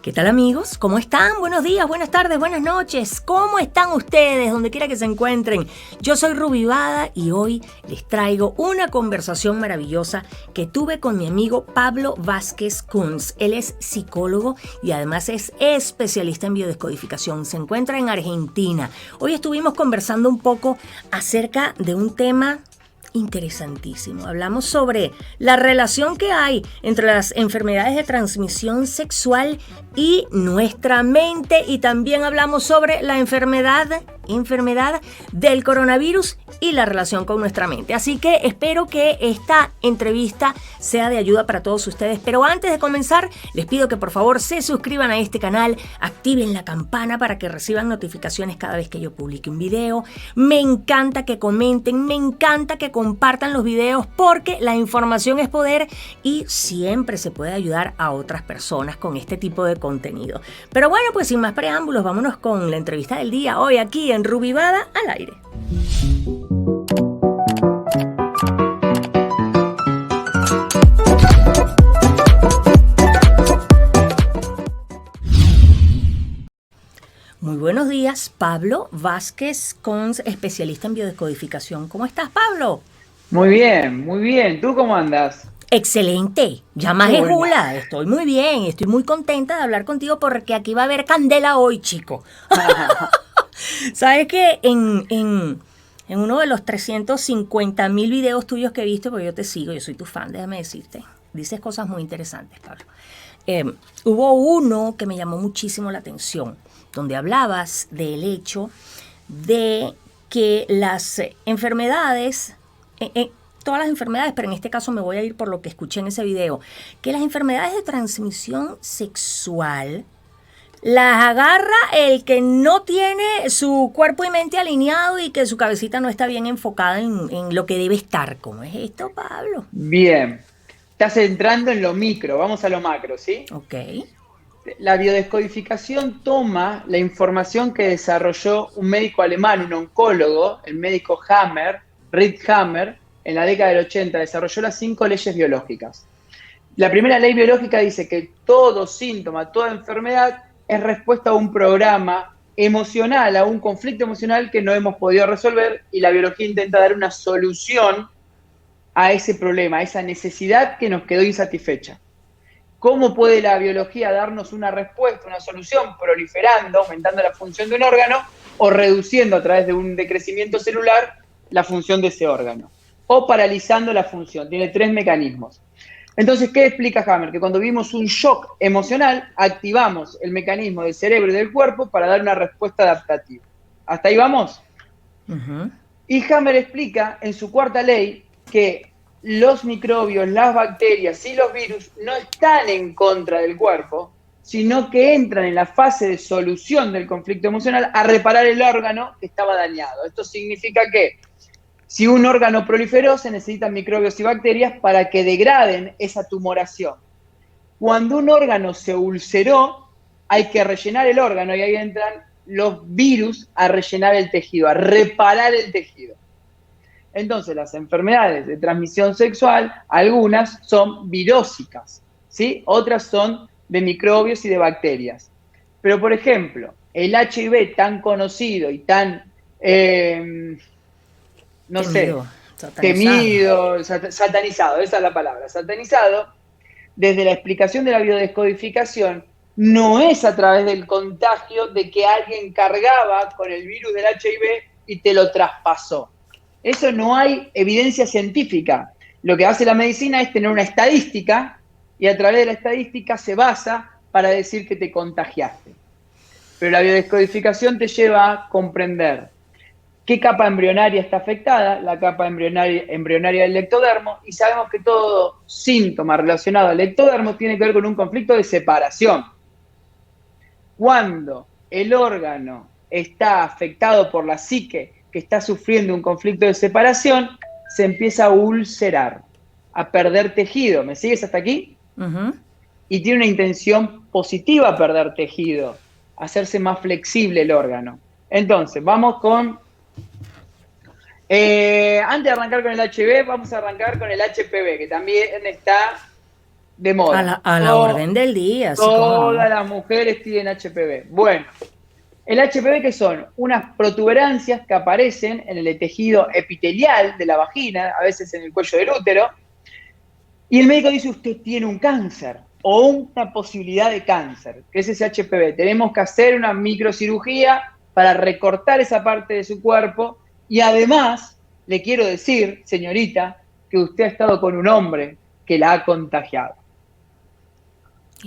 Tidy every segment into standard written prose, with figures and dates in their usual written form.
¿Qué tal, amigos? ¿Cómo están? Buenos días, buenas tardes, buenas noches. ¿Cómo están ustedes, donde quiera que se encuentren? Yo soy Ruby Vada y hoy les traigo una conversación maravillosa que tuve con mi amigo Pablo Vázquez Kunz. Él es psicólogo y además es especialista en biodescodificación. Se encuentra en Argentina. Hoy estuvimos conversando un poco acerca de un tema interesantísimo. Hablamos sobre la relación que hay entre las enfermedades de transmisión sexual y nuestra mente, y también hablamos sobre la enfermedad del coronavirus y la relación con nuestra mente. Así que espero que esta entrevista sea de ayuda para todos ustedes. Pero antes de comenzar, les pido que por favor se suscriban a este canal, activen la campana para que reciban notificaciones cada vez que yo publique un video. Me encanta que comenten, me encanta que compartan los videos, porque la información es poder y siempre se puede ayudar a otras personas con este tipo de contenido. Pero bueno, pues sin más preámbulos, vámonos con la entrevista del día, hoy aquí en Ruby Vada al aire. Muy buenos días, Pablo Vázquez Kunz, especialista en biodescodificación. ¿Cómo estás, Pablo? Muy bien, muy bien. ¿Tú cómo andas? Excelente, ya más Qué es bueno. Jula, estoy muy bien, estoy muy contenta de hablar contigo porque aquí va a haber candela hoy, chico. Sabes que en uno de los 350,000 videos tuyos que he visto, porque yo te sigo, yo soy tu fan, déjame decirte, dices cosas muy interesantes, Pablo. Hubo uno que me llamó muchísimo la atención, donde hablabas del hecho de que las enfermedades, todas las enfermedades, pero en este caso me voy a ir por lo que escuché en ese video, que las enfermedades de transmisión sexual las agarra el que no tiene su cuerpo y mente alineado y que su cabecita no está bien enfocada en lo que debe estar. ¿Cómo es esto, Pablo? Bien. Estás entrando en lo micro, vamos a lo macro, ¿sí? Ok. La biodescodificación toma la información que desarrolló un médico alemán, un oncólogo, el médico Hammer, Ried Hammer, en la década del 80, desarrolló las 5 leyes biológicas. La primera ley biológica dice que todo síntoma, toda enfermedad es respuesta a un programa emocional, a un conflicto emocional que no hemos podido resolver, y la biología intenta dar una solución a ese problema, a esa necesidad que nos quedó insatisfecha. ¿Cómo puede la biología darnos una respuesta, una solución? Proliferando, aumentando la función de un órgano o reduciendo a través de un decrecimiento celular la función de ese órgano, o paralizando la función. Tiene 3 mecanismos. Entonces, ¿qué explica Hammer? Que cuando vivimos un shock emocional, activamos el mecanismo del cerebro y del cuerpo para dar una respuesta adaptativa. ¿Hasta ahí vamos? Uh-huh. Y Hammer explica en su 4ª ley que los microbios, las bacterias y los virus no están en contra del cuerpo, sino que entran en la fase de solución del conflicto emocional a reparar el órgano que estaba dañado. Esto significa que si un órgano proliferó, se necesitan microbios y bacterias para que degraden esa tumoración. Cuando un órgano se ulceró, hay que rellenar el órgano, y ahí entran los virus a rellenar el tejido, a reparar el tejido. Entonces, las enfermedades de transmisión sexual, algunas son virósicas, ¿sí? Otras son de microbios y de bacterias. Pero, por ejemplo, el HIV tan conocido y tan, Temido, temido, satanizado, esa es la palabra, satanizado, desde la explicación de la biodescodificación, no es a través del contagio de que alguien cargaba con el virus del HIV y te lo traspasó. Eso no hay evidencia científica. Lo que hace la medicina es tener una estadística, y a través de la estadística se basa para decir que te contagiaste. Pero la biodescodificación te lleva a comprender qué capa embrionaria está afectada, la capa embrionaria del ectodermo, y sabemos que todo síntoma relacionado al ectodermo tiene que ver con un conflicto de separación. Cuando el órgano está afectado por la psique, que está sufriendo un conflicto de separación, se empieza a ulcerar, a perder tejido. ¿Me sigues hasta aquí? Uh-huh. Y tiene una intención positiva a perder tejido, hacerse más flexible el órgano. Entonces, vamos con... antes de arrancar con el HIV, vamos a arrancar con el HPV, que también está de moda. A la orden del día. Así Todas las mujeres tienen HPV. Bueno, el HPV, ¿qué son? Unas protuberancias que aparecen en el tejido epitelial de la vagina, a veces en el cuello del útero, y el médico dice, usted tiene un cáncer o una posibilidad de cáncer, que es ese HPV. Tenemos que hacer una microcirugía para recortar esa parte de su cuerpo y además le quiero decir, señorita, que usted ha estado con un hombre que la ha contagiado.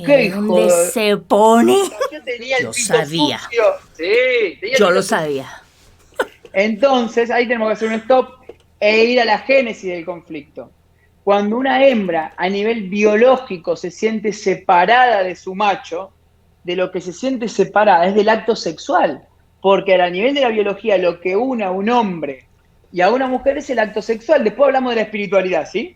¿Qué ¿Dónde se pone? Yo tenía el Yo pito sabía. sucio. Sí, tenía Yo el lo pito sabía. Entonces, ahí tenemos que hacer un stop e ir a la génesis del conflicto. Cuando una hembra a nivel biológico se siente separada de su macho, de lo que se siente separada es del acto sexual, porque a nivel de la biología lo que une a un hombre y a una mujer es el acto sexual. Después hablamos de la espiritualidad, ¿sí?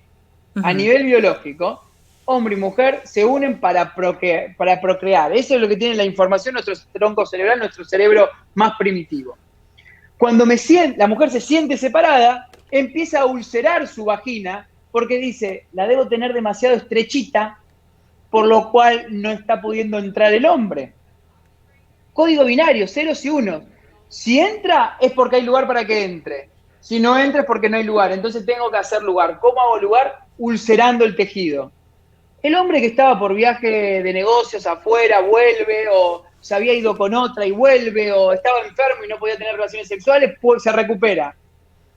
A nivel biológico, hombre y mujer se unen para procrear. Eso es lo que tiene la información nuestro tronco cerebral, nuestro cerebro más primitivo. Cuando la mujer se siente separada, empieza a ulcerar su vagina porque dice, la debo tener demasiado estrechita, por lo cual no está pudiendo entrar el hombre. Código binario, ceros y unos. Si entra es porque hay lugar para que entre. Si no entra es porque no hay lugar. Entonces tengo que hacer lugar. ¿Cómo hago lugar? Ulcerando el tejido. El hombre que estaba por viaje de negocios afuera vuelve, o se había ido con otra y vuelve, o estaba enfermo y no podía tener relaciones sexuales, pues se recupera.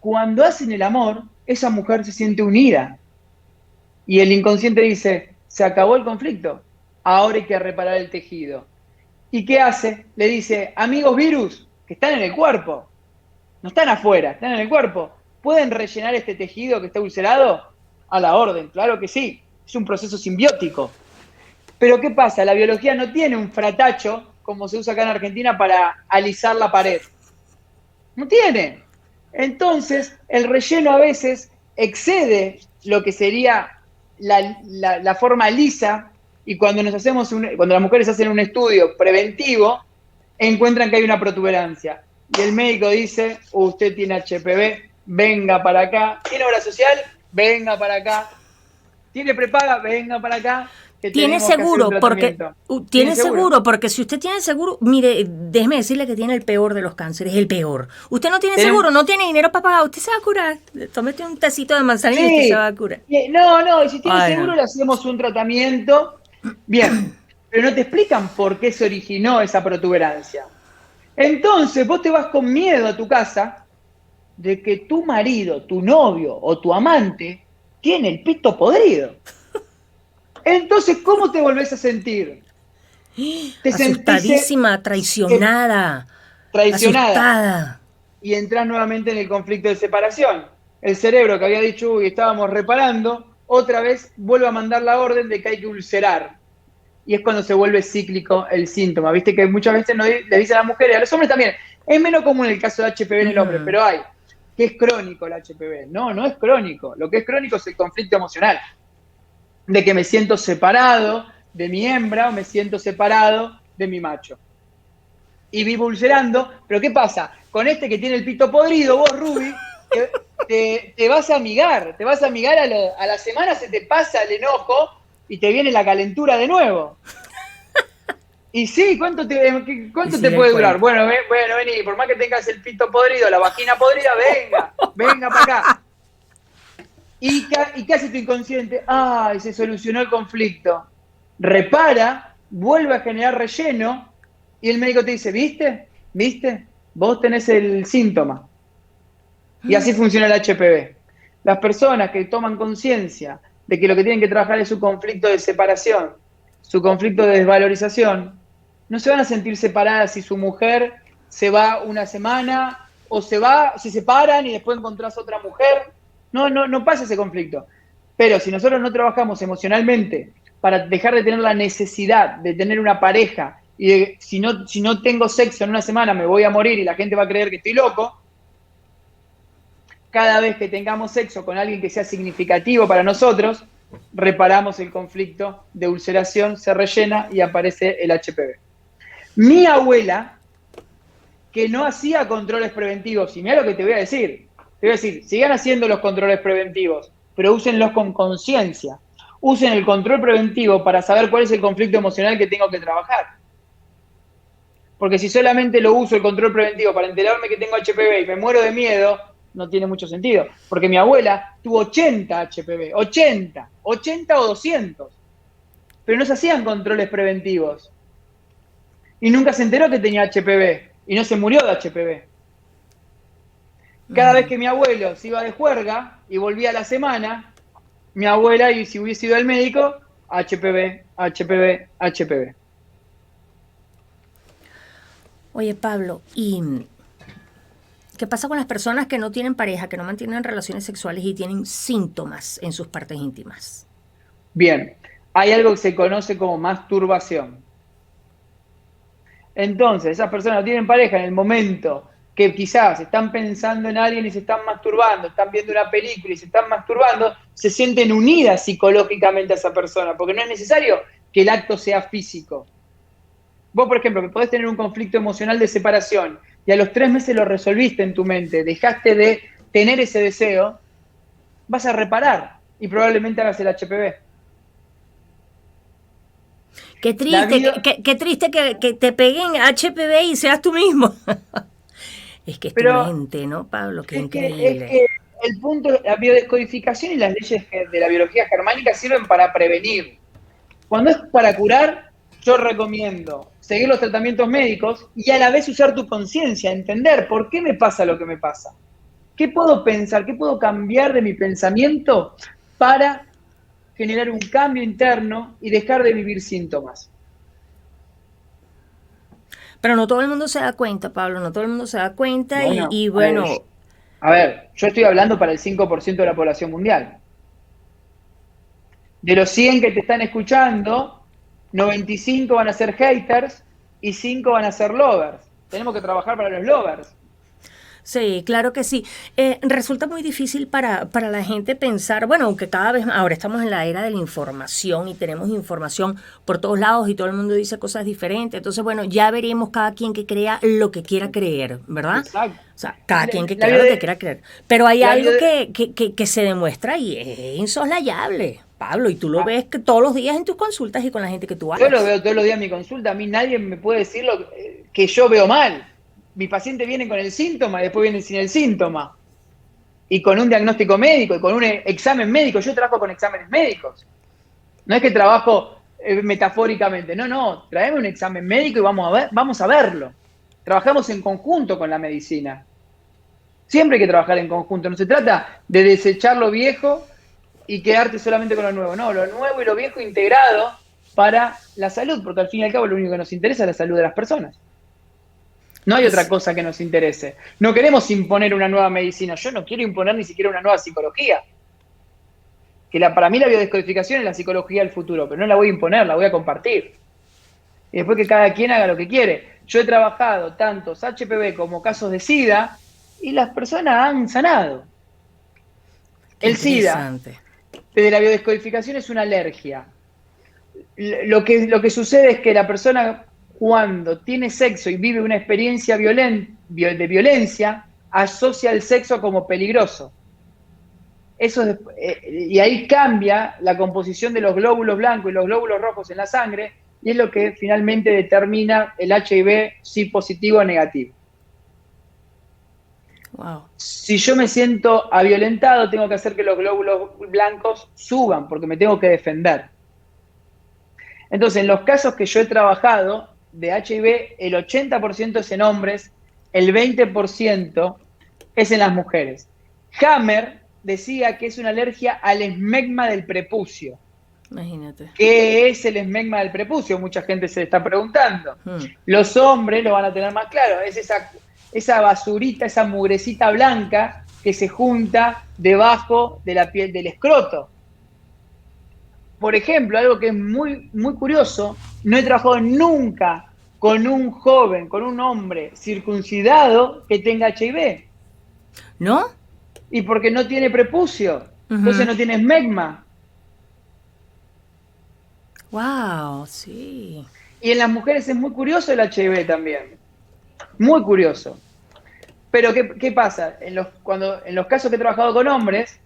Cuando hacen el amor, esa mujer se siente unida. Y el inconsciente dice, se acabó el conflicto, ahora hay que reparar el tejido. ¿Y qué hace? Le dice, amigos virus, que están en el cuerpo, no están afuera, están en el cuerpo, ¿pueden rellenar este tejido que está ulcerado? A la orden, claro que sí. Es un proceso simbiótico. Pero ¿qué pasa? La biología no tiene un fratacho, como se usa acá en Argentina, para alisar la pared. No tiene. Entonces, el relleno a veces excede lo que sería la forma lisa, y cuando cuando las mujeres hacen un estudio preventivo, encuentran que hay una protuberancia. Y el médico dice, usted tiene HPV, venga para acá. ¿Tiene obra social? Venga para acá. ¿Tiene prepaga? Venga para acá. Tiene seguro, porque tiene seguro, porque si usted tiene seguro, mire, déjeme decirle que tiene el peor de los cánceres, el peor. Usted no tiene seguro, no tiene dinero para pagar, usted se va a curar. Tómete un tecito de manzanilla y usted se va a curar. No, y si tiene seguro le hacemos un tratamiento. Bien, pero no te explican por qué se originó esa protuberancia. Entonces vos te vas con miedo a tu casa de que tu marido, tu novio o tu amante tiene el pito podrido. Entonces, ¿cómo te volvés a sentir? Asustadísima, traicionada. Asustada. Y entras nuevamente en el conflicto de separación. El cerebro que había dicho, uy, estábamos reparando, otra vez vuelve a mandar la orden de que hay que ulcerar. Y es cuando se vuelve cíclico el síntoma. Viste que muchas veces le dicen a las mujeres, a los hombres también. Es menos común el caso de HPV en el hombre, pero hay. Que es crónico el HPV. No, no es crónico. Lo que es crónico es el conflicto emocional. De que me siento separado de mi hembra o me siento separado de mi macho. Y vivo ulcerando, pero ¿qué pasa? Con este que tiene el pito podrido, vos, Ruby, te vas a amigar, a la semana se te pasa el enojo y te viene la calentura de nuevo. Y sí, ¿cuánto te puede durar? Bueno, vení, por más que tengas el pito podrido, la vagina podrida, venga para acá. ¿Y qué hace tu inconsciente? ¡Ay, se solucionó el conflicto! Repara, vuelve a generar relleno y el médico te dice, ¿viste? Vos tenés el síntoma. Y así funciona el HPV. Las personas que toman conciencia de que lo que tienen que trabajar es su conflicto de separación, su conflicto de desvalorización, no se van a sentir separadas si su mujer se va una semana o se separan y después encontrás otra mujer. No pasa ese conflicto. Pero si nosotros no trabajamos emocionalmente para dejar de tener la necesidad de tener una pareja y si no tengo sexo en una semana me voy a morir y la gente va a creer que estoy loco, cada vez que tengamos sexo con alguien que sea significativo para nosotros, reparamos el conflicto de ulceración, se rellena y aparece el HPV. Mi abuela, que no hacía controles preventivos, y mira lo que te voy a decir, sigan haciendo los controles preventivos, pero úsenlos con conciencia. usen el control preventivo para saber cuál es el conflicto emocional que tengo que trabajar. Porque si solamente lo uso el control preventivo para enterarme que tengo HPV y me muero de miedo, no tiene mucho sentido. Porque mi abuela tuvo 80 HPV, 80 o 200. Pero no se hacían controles preventivos. Y nunca se enteró que tenía HPV y no se murió de HPV. Cada vez que mi abuelo se iba de juerga y volvía a la semana, mi abuela, y si hubiese ido al médico, HPV, HPV, HPV. Oye, Pablo, ¿y qué pasa con las personas que no tienen pareja, que no mantienen relaciones sexuales y tienen síntomas en sus partes íntimas? Bien, hay algo que se conoce como masturbación. Entonces, esas personas no tienen pareja en el momento que quizás están pensando en alguien y se están masturbando, están viendo una película y se están masturbando, se sienten unidas psicológicamente a esa persona, porque no es necesario que el acto sea físico. Vos, por ejemplo, que podés tener un conflicto emocional de separación y a los 3 meses lo resolviste en tu mente, dejaste de tener ese deseo, vas a reparar y probablemente hagas el HPV. Qué triste, qué triste que te peguen HPV y seas tú mismo. Es que es tu Pero mente, ¿no, Pablo? Qué es increíble. que el punto, la biodescodificación y las leyes de la biología germánica sirven para prevenir. Cuando es para curar, yo recomiendo seguir los tratamientos médicos y a la vez usar tu conciencia, entender por qué me pasa lo que me pasa. ¿Qué puedo pensar? ¿Qué puedo cambiar de mi pensamiento para generar un cambio interno y dejar de vivir síntomas? Pero no todo el mundo se da cuenta, Pablo, no todo el mundo se da cuenta Bueno, y bueno, a ver, yo estoy hablando para el 5% de la población mundial. De los 100 que te están escuchando, 95 van a ser haters y 5 van a ser lovers. Tenemos que trabajar para los lovers. sí, claro que sí. Resulta muy difícil para la gente pensar, bueno, aunque cada vez ahora estamos en la era de la información y tenemos información por todos lados y todo el mundo dice cosas diferentes. Entonces, bueno, ya veremos cada quien que crea lo que quiera creer, ¿verdad? Exacto. O sea, cada quien que La crea lo que biode- quiera creer. Pero hay la algo biode- que se demuestra y es insoslayable, Pablo, y tú lo ah, ves que todos los días en tus consultas y con la gente que tú Yo lo hablas. veo todos los días en mi consulta. A mí nadie me puede decir que yo veo mal. Mi paciente viene con el síntoma y después viene sin el síntoma. Y con un diagnóstico médico y con un examen médico. Yo trabajo con exámenes médicos. No es que trabajo metafóricamente. No. Traeme un examen médico y vamos a verlo. Trabajamos en conjunto con la medicina. Siempre hay que trabajar en conjunto. No se trata de desechar lo viejo y quedarte solamente con lo nuevo. No, lo nuevo y lo viejo integrado para la salud, porque al fin y al cabo lo único que nos interesa es la salud de las personas. No hay otra Es, cosa que nos interese. No queremos imponer una nueva medicina. Yo no quiero imponer ni siquiera una nueva psicología. Para mí la biodescodificación es la psicología del futuro, pero no la voy a imponer, la voy a compartir. Y después que cada quien haga lo que quiere. Yo he trabajado tantos HPV como casos de SIDA y las personas han sanado. qué El SIDA, interesante. desde la biodescodificación, es una alergia. Lo que sucede es que la persona, cuando tiene sexo y vive una experiencia de violencia, asocia el sexo como peligroso. Y ahí cambia la composición de los glóbulos blancos y los glóbulos rojos en la sangre, y es lo que finalmente determina el HIV, si positivo o negativo. Wow. Si yo me siento violentado, tengo que hacer que los glóbulos blancos suban, porque me tengo que defender. Entonces, en los casos que yo he trabajado de HIV, el 80% es en hombres, el 20% es en las mujeres. Hammer decía que es una alergia al esmegma del prepucio. Imagínate. ¿Qué es el esmegma del prepucio? Mucha gente se está preguntando. Hmm. Los hombres lo van a tener más claro. Es esa basurita, esa mugrecita blanca que se junta debajo de la piel del escroto. Por ejemplo, algo que es muy, muy curioso, no he trabajado nunca con un joven, con un hombre circuncidado que tenga HIV. ¿No? Y porque no tiene prepucio, entonces no tiene esmegma. Wow, sí. Y en las mujeres es muy curioso el HIV también. Muy curioso. Pero ¿qué pasa? En los casos que he trabajado con hombres,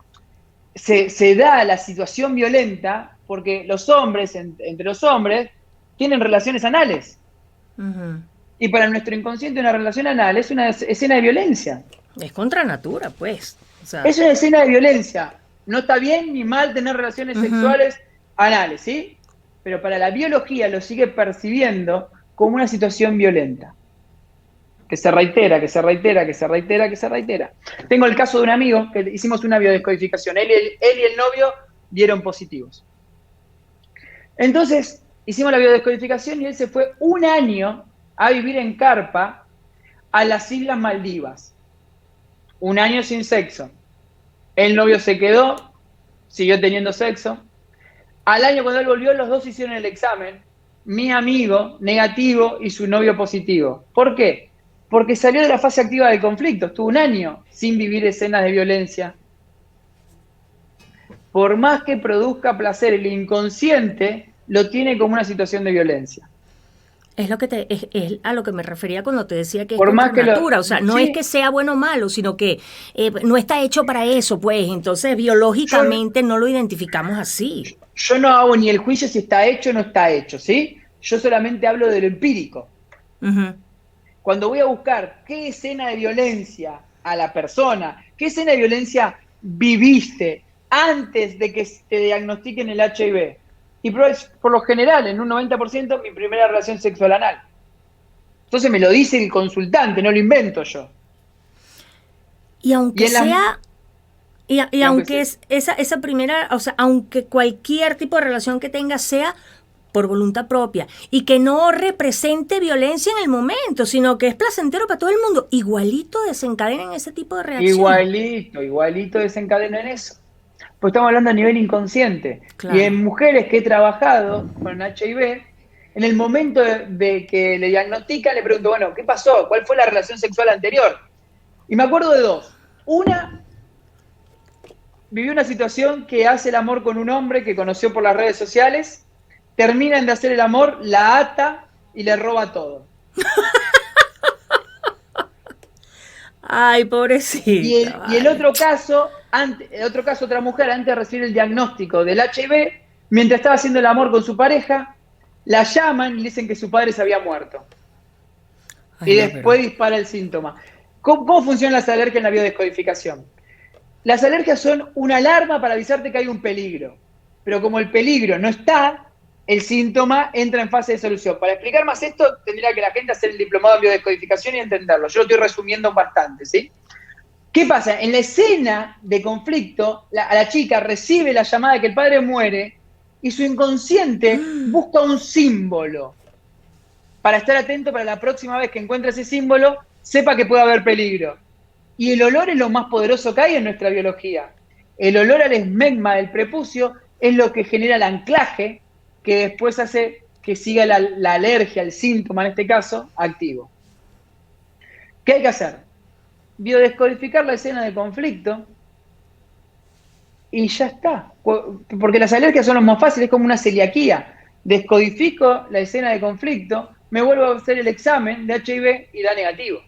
se da la situación violenta porque los hombres, entre los hombres, tienen relaciones anales. Ujú. Y para nuestro inconsciente una relación anal es una escena de violencia. Es contra natura, pues. O sea, Es una escena de violencia. No está bien ni mal tener relaciones ujú. sexuales anales, ¿sí? Pero para la biología lo sigue percibiendo como una situación violenta. Que se reitera, que se reitera, que se reitera, que se reitera. Tengo el caso de un amigo que hicimos una biodescodificación. Él y el novio dieron positivos. Entonces, hicimos la biodescodificación y él se fue un año a vivir en carpa a las Islas Maldivas. Un año sin sexo. El novio se quedó, siguió teniendo sexo. Al año cuando él volvió, los dos hicieron el examen. Mi amigo negativo y su novio positivo. ¿Por qué? Porque salió de la fase activa del conflicto. Estuvo un año sin vivir escenas de violencia. Por más que produzca placer, el inconsciente lo tiene como una situación de violencia. Es lo que es a lo que me refería cuando te decía que es Por contra más que lo... natura. O sea, no es que Sí, sea bueno o malo, sino que no está hecho para eso, pues. Entonces, yo, biológicamente no lo identificamos así. yo no hago ni el juicio si está hecho o no está hecho, ¿sí? Yo solamente hablo de lo empírico. Ujú. Cuando voy a buscar qué escena de violencia a la persona, qué escena de violencia viviste antes de que te diagnostiquen el HIV. Y por lo general, en un 90%, mi primera relación sexual anal. Entonces me lo dice el consultante, no lo invento yo. Y Y aunque en las... sea, y Y aunque aunque se, es esa primera, o sea, aunque cualquier tipo de relación que tenga sea por voluntad propia y que no represente violencia en el momento, sino que es placentero para todo el mundo, igualito desencadenan ese tipo de reacción. igualito desencadena en eso. Pues estamos hablando a nivel inconsciente. Y Claro. en mujeres que he trabajado con HIV, en el momento de que le diagnostican, le pregunto, bueno, ¿qué pasó? ¿Cuál fue la relación sexual anterior? Y me acuerdo de dos. Una, vivió una situación que hace el amor con un hombre que conoció por las redes sociales, terminan de hacer el amor, la ata y le roba todo. Ay, Y pobrecita, el vale. otro caso, otra mujer, antes de recibir el diagnóstico del HIV, mientras estaba haciendo el amor con su pareja, la llaman y le dicen que su padre se había muerto. Ay, Y no, pero. después dispara el síntoma. ¿Cómo funcionan las alergias en la biodescodificación? Las alergias son una alarma para avisarte que hay un peligro. Pero como el peligro no está, el síntoma entra en fase de solución. Para explicar más esto, tendría que la gente hacer el diplomado en biodescodificación y entenderlo. Yo lo estoy resumiendo bastante, ¿sí? ¿Qué pasa? En la escena de conflicto, a la chica recibe la llamada de que el padre muere y su inconsciente busca un símbolo para estar atento para la próxima vez que encuentre ese símbolo, sepa que puede haber peligro. Y el olor es lo más poderoso que hay en nuestra biología. El olor al esmegma del prepucio es lo que genera el anclaje que después hace que siga la alergia, el síntoma en este caso, activo. ¿Qué hay que hacer? Biodescodificar la escena de conflicto y ya está. Porque las alergias son lo más fáciles, es como una celiaquía. Descodifico la escena de conflicto, me vuelvo a hacer el examen de HIV y da negativo.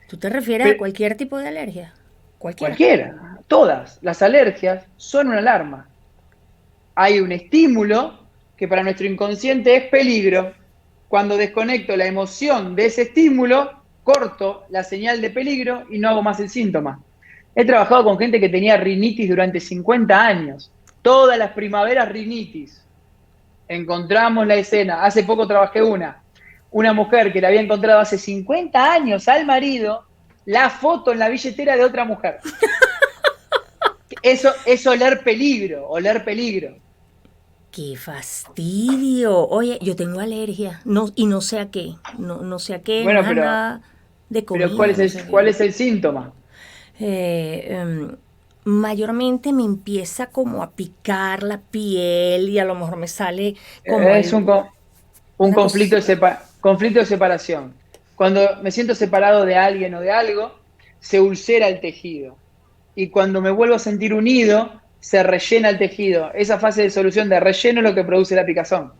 ¿Tú te refieres a Pero cualquier tipo de alergia? Cualquiera. cualquiera, todas las alergias son una alarma. Hay un estímulo que para nuestro inconsciente es peligro. Cuando desconecto la emoción de ese estímulo, corto la señal de peligro y no hago más el síntoma. He trabajado con gente que tenía rinitis durante 50 años. Todas las primaveras rinitis. Encontramos la escena. Hace poco trabajé una mujer que le había encontrado hace 50 años al marido la foto en la billetera de otra mujer. Eso es oler peligro, oler peligro. ¡Qué fastidio! Oye, yo tengo alergia. No, y no sé a qué. No, no sé a qué, no Bueno, es a nada de pero comida, no sé a ¿cuál qué. es el síntoma? Eh, em, Mayormente me empieza como a picar la piel y a lo mejor me sale como Es algo, un una cosa. conflicto de separación. Cuando me siento separado de alguien o de algo, se ulcera el tejido. Y cuando me vuelvo a sentir unido, se rellena el tejido. Esa fase de solución de relleno es lo que produce la picazón.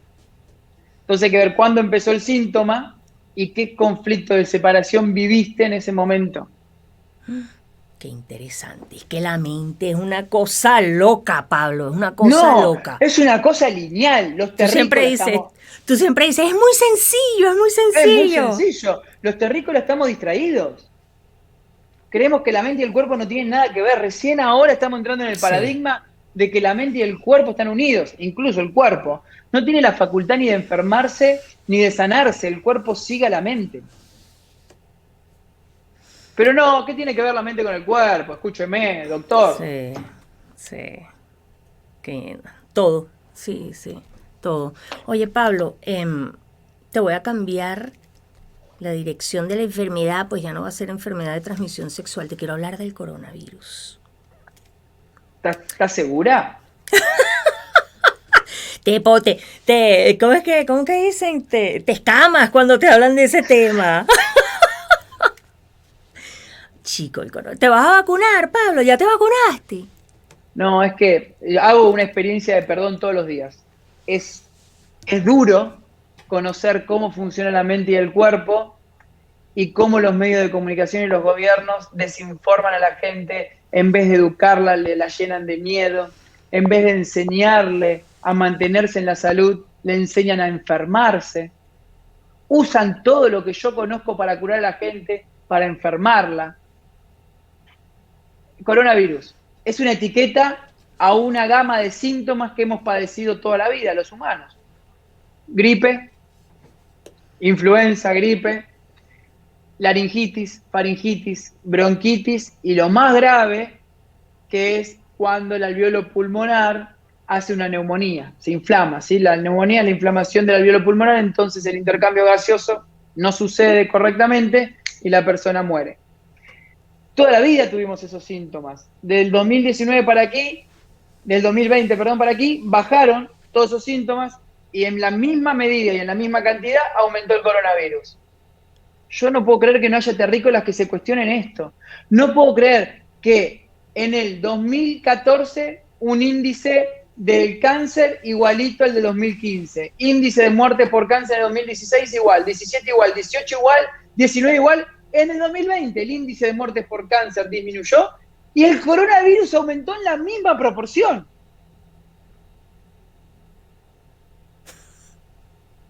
Entonces hay que ver cuándo empezó el síntoma y qué conflicto de separación viviste en ese momento. Qué interesante. Es que la mente es una cosa loca, Pablo, es una cosa No, loca. es una cosa lineal. Los terrícolas Tú siempre dices, es muy sencillo, es muy es muy sencillo. sencillo. Los terrícolas estamos distraídos. Creemos que la mente y el cuerpo no tienen nada que ver. Recién ahora estamos entrando en el paradigma de que la mente y el cuerpo están unidos. Incluso el cuerpo no tiene la facultad ni de enfermarse ni de sanarse. El cuerpo sigue a la mente. Pero no, ¿qué tiene que ver la mente con el cuerpo? Escúcheme, doctor. Sí. Todo, sí, todo. Oye, Pablo, te voy a cambiar la dirección de la enfermedad, pues ya no va a ser enfermedad de transmisión sexual. Te quiero hablar del coronavirus. ¿Estás segura? ¿Cómo que dicen? Te escamas cuando te hablan de ese tema. Chico, el coronavirus. ¿Te vas a vacunar, Pablo? ¿Ya te vacunaste? No, es que hago una experiencia de perdón todos los días. Es duro conocer cómo funciona la mente y el cuerpo y cómo los medios de comunicación y los gobiernos desinforman a la gente en vez de educarla, la llenan de miedo, en vez de enseñarle a mantenerse en la salud, le enseñan a enfermarse. Usan todo lo que yo conozco para curar a la gente, para enfermarla. Coronavirus es una etiqueta a una gama de síntomas que hemos padecido toda la vida los humanos. Gripe, influenza, gripe, laringitis, faringitis, bronquitis y lo más grave que es cuando el alveolo pulmonar hace una neumonía, se inflama, ¿sí? La neumonía es la inflamación del alveolo pulmonar, entonces el intercambio gaseoso no sucede correctamente y la persona muere. Toda la vida tuvimos esos síntomas. Del 2019 para aquí, del 2020, perdón, para aquí, bajaron todos esos síntomas y en la misma medida y en la misma cantidad aumentó el coronavirus. Yo no puedo creer que no haya terrícolas que se cuestionen esto. No puedo creer que en el 2014 un índice del cáncer igualito al de 2015. Índice de muerte por cáncer en 2016 igual, 17 igual, 18 igual, 19 igual. En el 2020 el índice de muertes por cáncer disminuyó y el coronavirus aumentó en la misma proporción.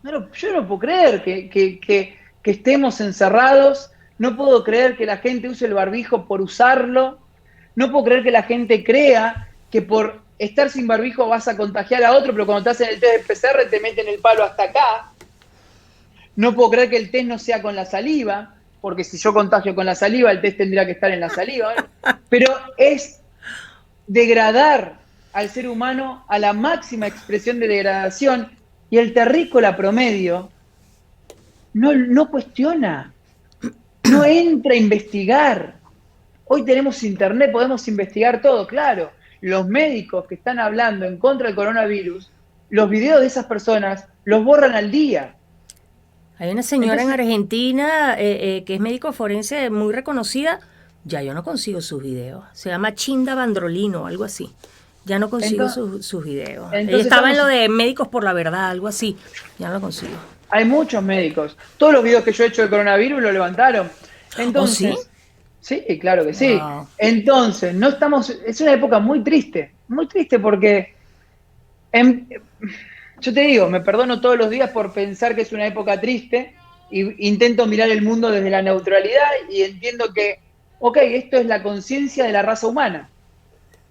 Yo no puedo creer que estemos encerrados, no puedo creer que la gente use el barbijo por usarlo, no puedo creer que la gente crea que por estar sin barbijo vas a contagiar a otro, pero cuando te hacen el test de PCR te meten el palo hasta acá. No puedo creer que el test no sea con la saliva, porque si yo contagio con la saliva, el test tendría que estar en la saliva. Pero es degradar al ser humano a la máxima expresión de degradación y el terrícola promedio no cuestiona, no entra a investigar. Hoy tenemos internet, podemos investigar todo, claro. Los médicos que están hablando en contra del coronavirus, los videos de esas personas los borran al día. Hay una señora en Argentina que es médico forense muy reconocida. Ya yo no consigo sus videos. Se llama Chinda Bandrolino, algo así. Ya no consigo sus videos. Ella estaba en lo de Médicos por la Verdad, algo así. Ya no lo consigo. Hay muchos médicos. Todos los videos que yo he hecho de coronavirus lo levantaron. Entonces, ¿Oh, sí? Sí, claro que sí. Wow. Entonces, no estamos. Es una época muy triste porque yo te digo, me perdono todos los días por pensar que es una época triste y intento mirar el mundo desde la neutralidad y entiendo que, ok, esto es la conciencia de la raza humana.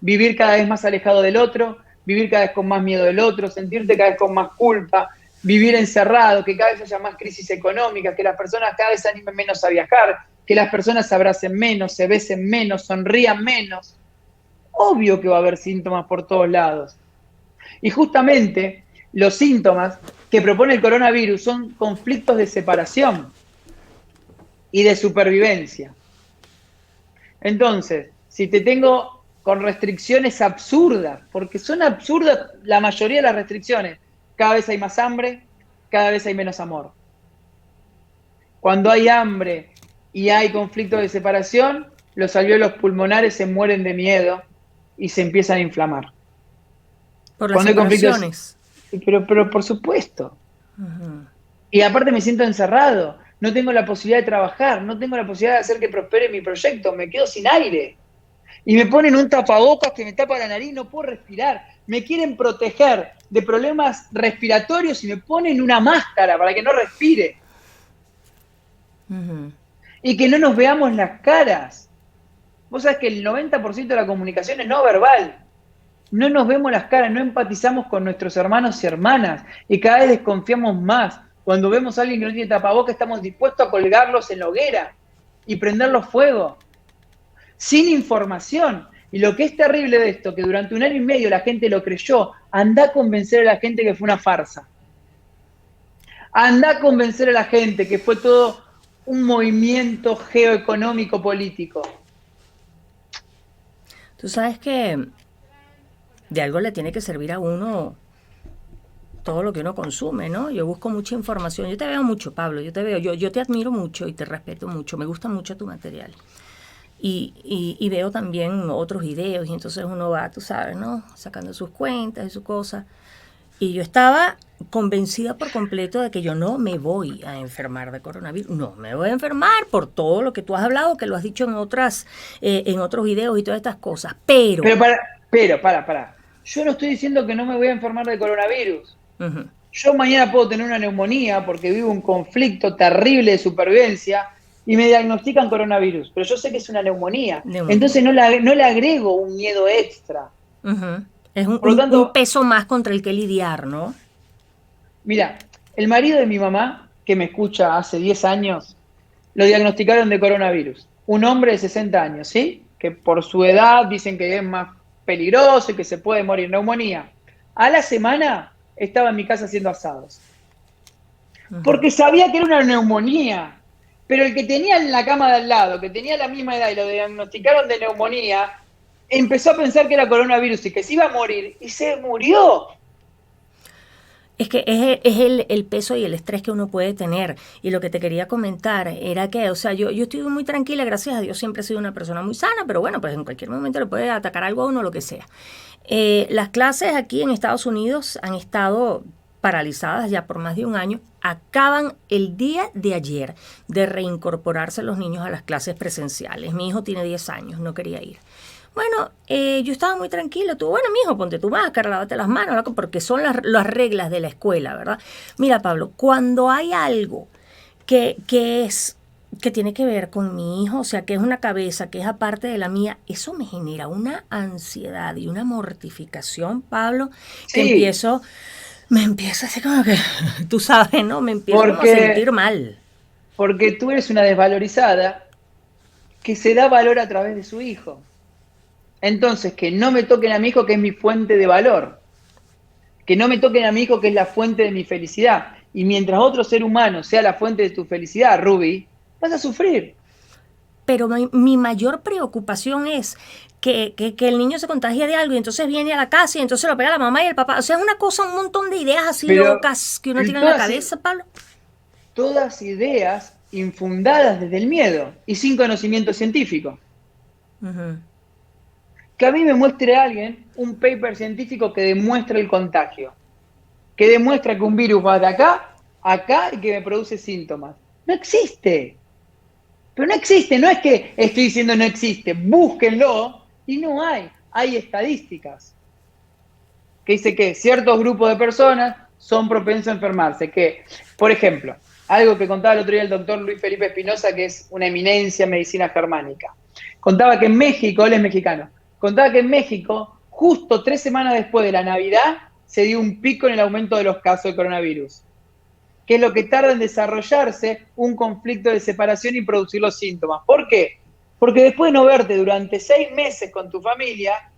Vivir cada vez más alejado del otro, vivir cada vez con más miedo del otro, sentirte cada vez con más culpa, vivir encerrado, que cada vez haya más crisis económica, que las personas cada vez se animen menos a viajar, que las personas se abracen menos, se besen menos, sonrían menos. Obvio que va a haber síntomas por todos lados. Y justamente los síntomas que propone el coronavirus son conflictos de separación y de supervivencia. Entonces, si te tengo con restricciones absurdas, porque son absurdas la mayoría de las restricciones, cada vez hay más hambre, cada vez hay menos amor. Cuando hay hambre y hay conflictos de separación, los alvéolos pulmonares se mueren de miedo y se empiezan a inflamar. Por las separaciones. Pero por supuesto. Y aparte me siento encerrado, no tengo la posibilidad de trabajar, no tengo la posibilidad de hacer que prospere mi proyecto, me quedo sin aire. y me ponen un tapabocas que me tapa la nariz, no puedo respirar. Me quieren proteger de problemas respiratorios y me ponen una máscara para que no respire. Ujú. Y que no nos veamos las caras. Vos sabés que el 90% de la comunicación es no verbal. No nos vemos las caras, no empatizamos con nuestros hermanos y hermanas y cada vez desconfiamos más. Cuando vemos a alguien que no tiene tapabocas, estamos dispuestos a colgarlos en la hoguera y prenderlos fuego, sin información. Y lo que es terrible de esto, que durante 1 año y medio la gente lo creyó, anda a convencer a la gente que fue una farsa. Anda a convencer a la gente que fue todo un movimiento geoeconómico político. Tú sabes que de algo le tiene que servir a uno todo lo que uno consume, ¿no? Yo busco mucha información. Yo te veo mucho, Pablo. Yo te veo, yo te admiro mucho y te respeto mucho. Me gusta mucho tu material. Y veo también otros videos y entonces uno va, tú sabes, ¿no? Sacando sus cuentas y sus cosas. Y yo estaba convencida por completo de que yo no me voy a enfermar de coronavirus. No me voy a enfermar por todo lo que tú has hablado, que lo has dicho en otros videos y todas estas cosas. Pero Para. Yo no estoy diciendo que no me voy a enfermar de coronavirus. uh-huh. Yo mañana puedo tener una neumonía porque vivo un conflicto terrible de supervivencia y me diagnostican coronavirus, pero yo sé que es una neumonía. Entonces no le agrego un miedo extra. Uh-huh. Es Por lo tanto, un peso más contra el que lidiar, ¿no? Mira, el marido de mi mamá, que me escucha hace 10 años, lo diagnosticaron de coronavirus. Un hombre de 60 años, ¿sí? Que por su edad dicen que es más peligroso y que se puede morir. Neumonía. A la semana estaba en mi casa haciendo asados. Porque sabía que era una neumonía. Pero el que tenía en la cama de al lado, que tenía la misma edad y lo diagnosticaron de neumonía, empezó a pensar que era coronavirus y que se iba a morir. Y se murió. Es que es el peso y el estrés que uno puede tener. Y lo que te quería comentar era que, o sea, yo estoy muy tranquila, gracias a Dios, siempre he sido una persona muy sana, pero bueno, pues en cualquier momento le puede atacar algo a uno, lo que sea. Las clases aquí en Estados Unidos han estado paralizadas ya por más de 1 año. Acaban el día de ayer de reincorporarse los niños a las clases presenciales. Mi hijo tiene 10 años, no quería ir. Bueno, yo estaba muy tranquila. Tú, bueno, mijo, ponte tu máscara, lávate las manos, ¿no? Porque son las reglas de la escuela, ¿verdad? Mira, Pablo, cuando hay algo que tiene que ver con mi hijo, o sea, que es una cabeza, que es aparte de la mía, eso me genera una ansiedad y una mortificación, Pablo, que Sí. me empieza así como que, tú sabes, ¿no? Me empiezo como a sentir mal. Porque tú eres una desvalorizada que se da valor a través de su hijo. Entonces, que no me toquen a mi hijo, que es mi fuente de valor. Que no me toquen a mi hijo, que es la fuente de mi felicidad. Y mientras otro ser humano sea la fuente de tu felicidad, Ruby, vas a sufrir. Pero mi mayor preocupación es que el niño se contagie de algo y entonces viene a la casa y entonces lo pega la mamá y el papá. O sea, es una cosa, un montón de ideas así locas que uno tiene en la cabeza, Pablo. Todas ideas infundadas desde el miedo y sin conocimiento científico. Uh-huh. Que a mí me muestre alguien un paper científico que demuestre el contagio. Que demuestra que un virus va de acá a acá y que me produce síntomas. No existe. Pero no existe, no es que estoy diciendo no existe, búsquenlo y no hay. Hay estadísticas que dice que ciertos grupos de personas son propensos a enfermarse. Que, por ejemplo, algo que contaba el otro día el doctor Luis Felipe Espinosa, que es una eminencia en medicina germánica. Contaba que en México, él es mexicano, contaba que en México, justo 3 semanas después de la Navidad, se dio un pico en el aumento de los casos de coronavirus, que es lo que tarda en desarrollarse un conflicto de separación y producir los síntomas. ¿Por qué? Porque después de no verte durante 6 meses con tu familia,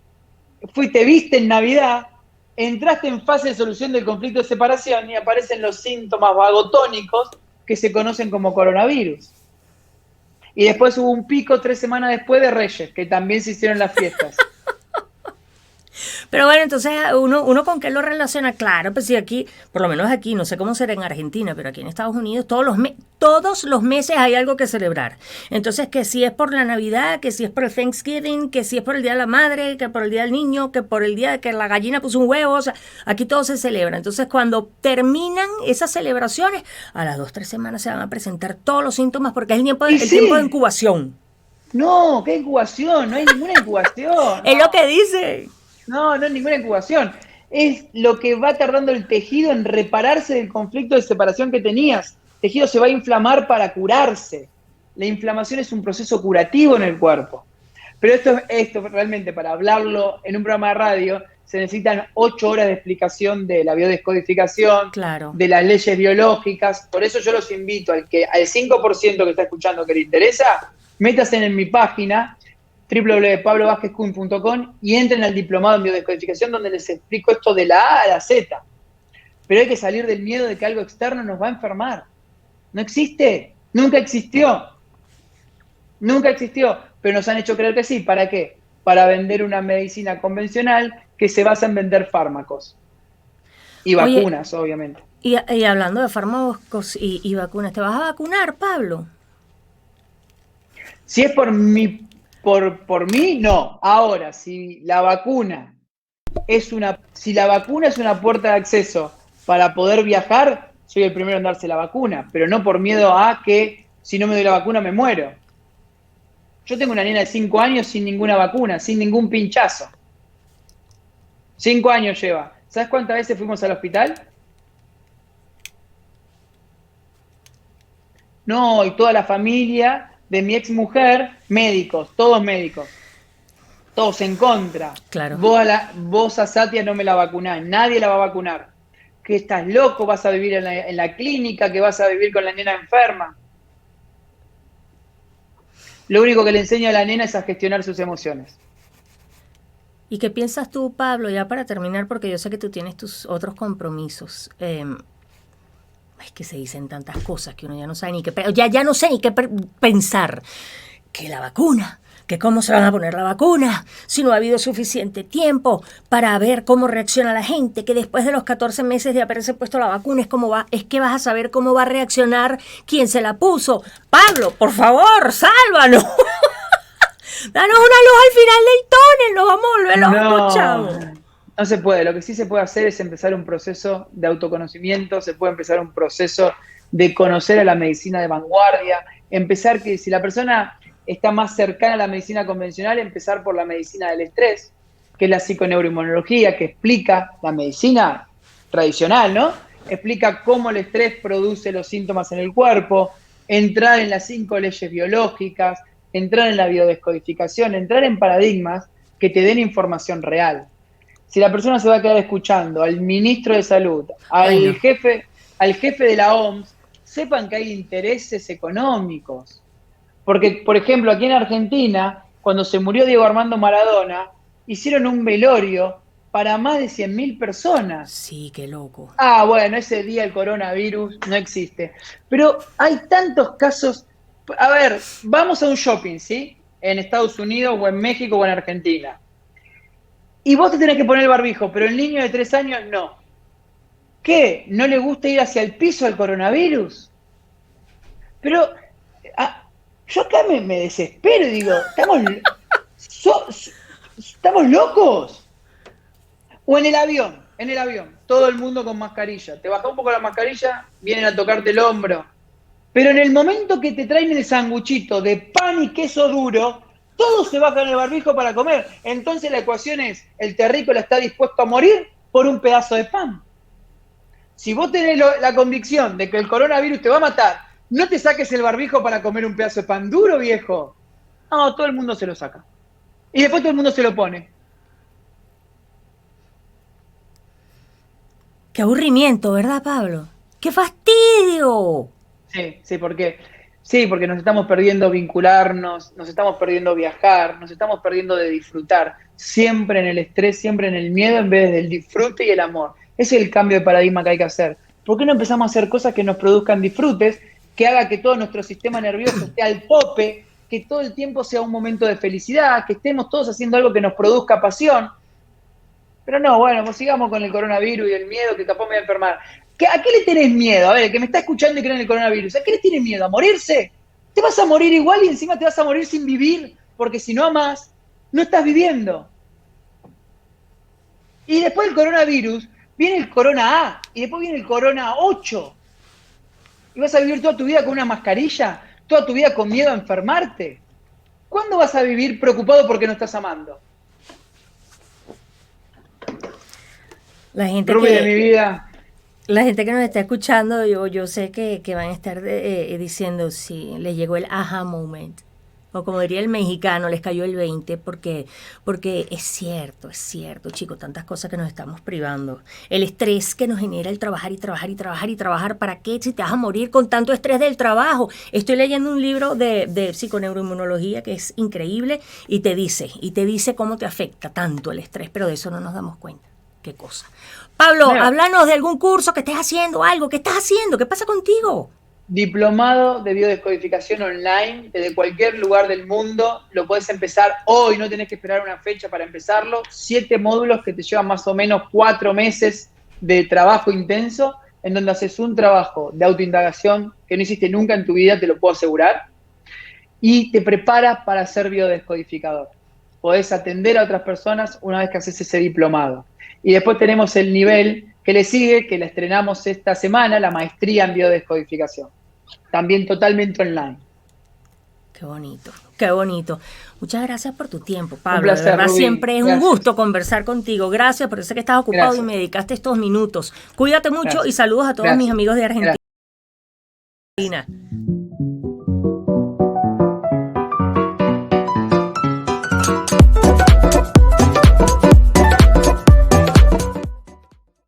te viste en Navidad, entraste en fase de solución del conflicto de separación y aparecen los síntomas vagotónicos que se conocen como coronavirus. Y después hubo un pico 3 semanas después de Reyes, que también se hicieron las fiestas. Pero bueno, entonces uno con qué lo relaciona. Claro, pues sí, aquí, por lo menos aquí, no sé cómo será en Argentina, pero aquí en Estados Unidos todos los meses hay algo que celebrar. Entonces, que si es por la Navidad, que si es por el Thanksgiving, que si es por el Día de la Madre, que por el Día del Niño, que por el día de que la gallina puso un huevo, o sea, aquí todo se celebra. Entonces, cuando terminan esas celebraciones, a las 2, 3 semanas se van a presentar todos los síntomas porque es el tiempo de incubación. No, ¿qué incubación? No hay ninguna incubación. Es lo que dice. No, no hay ninguna incubación. Es lo que va tardando el tejido en repararse del conflicto de separación que tenías. El tejido se va a inflamar para curarse. La inflamación es un proceso curativo en el cuerpo. Pero esto realmente, para hablarlo en un programa de radio, se necesitan 8 horas de explicación de la biodescodificación, Claro. de las leyes biológicas. Por eso yo los invito al 5% que está escuchando que le interesa, métase en mi página www.pablovazquezcun.com y entren al diplomado en biodescodificación donde les explico esto de la A a la Z. Pero hay que salir del miedo de que algo externo nos va a enfermar. No existe, nunca existió. Nunca existió, pero nos han hecho creer que sí. ¿Para qué? Para vender una medicina convencional que se basa en vender fármacos. Y Oye, vacunas, obviamente. y hablando de fármacos y vacunas, ¿te vas a vacunar, Pablo? Si es por mí, no. Ahora, si la vacuna es una puerta de acceso para poder viajar, soy el primero en darse la vacuna, pero no por miedo a que si no me doy la vacuna me muero. Yo tengo una nena de 5 años sin ninguna vacuna, sin ningún pinchazo. 5 años lleva. ¿Sabes cuántas veces fuimos al hospital? No, y toda la familia de mi ex mujer, médicos, todos en contra. Claro. Vos a Satia no me la vacunás, nadie la va a vacunar. Que estás loco, vas a vivir en la clínica, que vas a vivir con la nena enferma. Lo único que le enseño a la nena es a gestionar sus emociones. ¿Y qué piensas tú, Pablo, ya para terminar, porque yo sé que tú tienes tus otros compromisos? Es que se dicen tantas cosas que uno ya no sabe ni qué, ya no sé ni qué pensar. Que la vacuna, que cómo se van a poner la vacuna, si no ha habido suficiente tiempo para ver cómo reacciona la gente, que después de los 14 meses de haberse puesto la vacuna es que vas a saber cómo va a reaccionar quien se la puso. Pablo, por favor, sálvanos. Danos una luz al final del túnel, nos vamos a volver locos, chavo. No se puede. Lo que sí se puede hacer es empezar un proceso de autoconocimiento, se puede empezar un proceso de conocer a la medicina de vanguardia, empezar que si la persona está más cercana a la medicina convencional, empezar por la medicina del estrés, que es la psiconeuroinmunología, que explica la medicina tradicional, ¿no? Explica cómo el estrés produce los síntomas en el cuerpo, entrar en las 5 leyes biológicas, entrar en la biodescodificación, entrar en paradigmas que te den información real. Si la persona se va a quedar escuchando al ministro de Salud, al jefe de la OMS, sepan que hay intereses económicos. Porque, por ejemplo, aquí en Argentina, cuando se murió Diego Armando Maradona, hicieron un velorio para más de 100.000 personas. Sí, qué loco. Ah, bueno, ese día el coronavirus no existe. Pero hay tantos casos. A ver, vamos a un shopping, ¿sí? En Estados Unidos o en México o en Argentina. Y vos te tenés que poner el barbijo, pero el niño de 3 años no. ¿Qué? ¿No le gusta ir hacia el piso al coronavirus? Pero yo acá me desespero y digo, ¿estamos locos? O en el avión, todo el mundo con mascarilla. Te baja un poco la mascarilla, vienen a tocarte el hombro. Pero en el momento que te traen el sanguchito de pan y queso duro, todos se bajan el barbijo para comer. Entonces la ecuación es, el terrícola está dispuesto a morir por un pedazo de pan. Si vos tenés la convicción de que el coronavirus te va a matar, no te saques el barbijo para comer un pedazo de pan duro, viejo. No, todo el mundo se lo saca. Y después todo el mundo se lo pone. Qué aburrimiento, ¿verdad, Pablo? ¡Qué fastidio! Sí, porque nos estamos perdiendo vincularnos, nos estamos perdiendo viajar, nos estamos perdiendo de disfrutar. Siempre en el estrés, siempre en el miedo en vez del disfrute y el amor. Ese es el cambio de paradigma que hay que hacer. ¿Por qué no empezamos a hacer cosas que nos produzcan disfrutes, que haga que todo nuestro sistema nervioso esté al tope, que todo el tiempo sea un momento de felicidad, que estemos todos haciendo algo que nos produzca pasión? Pero no, bueno, pues sigamos con el coronavirus y el miedo que capaz me voy a enfermar. ¿A qué le tenés miedo? A ver, el que me está escuchando y cree en el coronavirus, ¿a qué le tienes miedo? ¿A morirse? Te vas a morir igual y encima te vas a morir sin vivir, porque si no amás, no estás viviendo. Y después del coronavirus, viene el corona A, y después viene el corona 8. Y vas a vivir toda tu vida con una mascarilla, toda tu vida con miedo a enfermarte. ¿Cuándo vas a vivir preocupado porque no estás amando? La gente Ruby de mi vida. La gente que nos está escuchando, yo sé que van a estar diciendo si les llegó el aha moment. O como diría el mexicano, les cayó el 20, porque es cierto, chicos, tantas cosas que nos estamos privando. El estrés que nos genera el trabajar y trabajar y trabajar y trabajar, ¿para qué? Si te vas a morir con tanto estrés del trabajo. Estoy leyendo un libro de psiconeuroinmunología que es increíble y te dice cómo te afecta tanto el estrés, pero de eso no nos damos cuenta. ¿Qué cosa? Pablo, Bueno, háblanos de algún curso que estés haciendo, algo. ¿Qué estás haciendo? ¿Qué pasa contigo? diplomado de biodescodificación online desde cualquier lugar del mundo. Lo puedes empezar hoy, no tenés que esperar una fecha para empezarlo. 7 módulos que te llevan más o menos 4 meses de trabajo intenso, en donde haces un trabajo de autoindagación que no hiciste nunca en tu vida, te lo puedo asegurar, y te preparas para ser biodescodificador. Podés atender a otras personas una vez que haces ese diplomado. Y después tenemos el nivel que le sigue, que la estrenamos esta semana, la maestría en biodescodificación. También totalmente online. Qué bonito, qué bonito. Muchas gracias por tu tiempo, Un Pablo. De placer, verdad, Rubí. siempre es un Gracias. gusto conversar contigo. Gracias, porque sé que estás ocupado y Gracias. me dedicaste estos minutos. Cuídate mucho y Gracias. saludos a todos mis Gracias. amigos de Gracias. Argentina.